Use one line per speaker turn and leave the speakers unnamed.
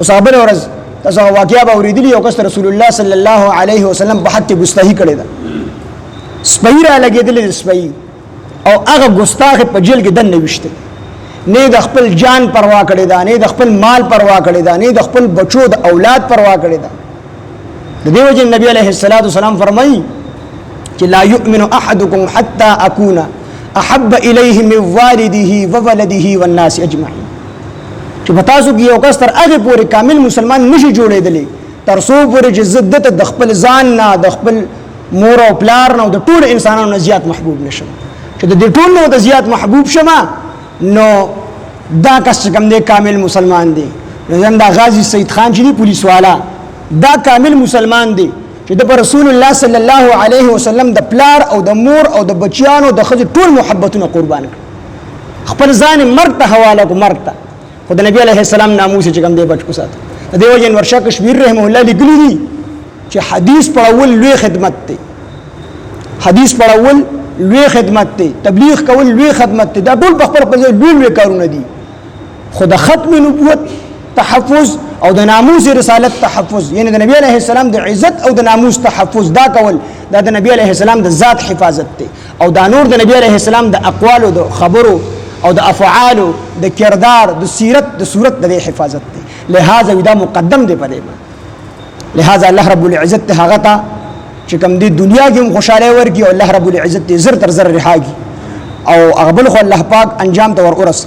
صحابه ورز تاسو واقعیا به اوریدلی او کس رسول الله صلی الله علیه وسلم په حق ګستاهی کړی دا سپی را لګیدل سپی او هغه ګستاخ په جیل کې دنه وشته نه د خپل جان پروا کړی دا نه د خپل مال پروا کړی دا نه د خپل بچو د اولاد پروا کړی دا د دیو جن نبی علیه الصلاۃ والسلام فرمایي چې لا یؤمن احدکم حتى اكون احب الیه من والده وولده والناس اجمعین چې په تاسو کې یو کس تر هغه پورې کامل مسلمان نشي جوړېدلی تر څو پورې چې زدت د خپل ځان نه د خپل مور او پلار نه د ټول انسانانو زیات محبوب نشم چې د ټول نو د زیات محبوب شمه نو دا کس کوم دی کامل مسلمان دی نو دا غازی سید خان چې دی پولیس والا دا کامل مسلمان دی چې د رسول الله صلی الله علیه وسلم د پلار او د مور او د بچیانو د خځې ټول محبتونه قربان کړ خپل ځان مرګ ته حواله کو مرګ ته خو د نبی علیه السلام ناموس چې کوم دی بچ کو سات د دیو جن ورشا کشمیر رحمه الله لیکلی دي چې حدیث پڑھول لوی خدمت دی حدیث پڑھول لوی خدمت دی تبلیغ کول لوی خدمت دی دا ټول په خپل لوی کارونه دي خو د ختم نبوت تحفظ او د ناموس رسالت تحفظ یعنی د نبی علیه السلام د عزت او د ناموس تحفظ دا کول دا د نبی علیه السلام د ذات حفاظت دی او دا نور د نبی علیه السلام د اقوال او د خبرو او د افعال د کردار د سیرت د صورت د حفاظت دی لہذا دا مقدم دی پدې لہذا الله رب العزت هغه ته چې کوم دی دنیا کې خوشاله ورکی او الله رب العزت زر تر زر رهاږي او اغبل خو الله پاک انجام ته ور ورس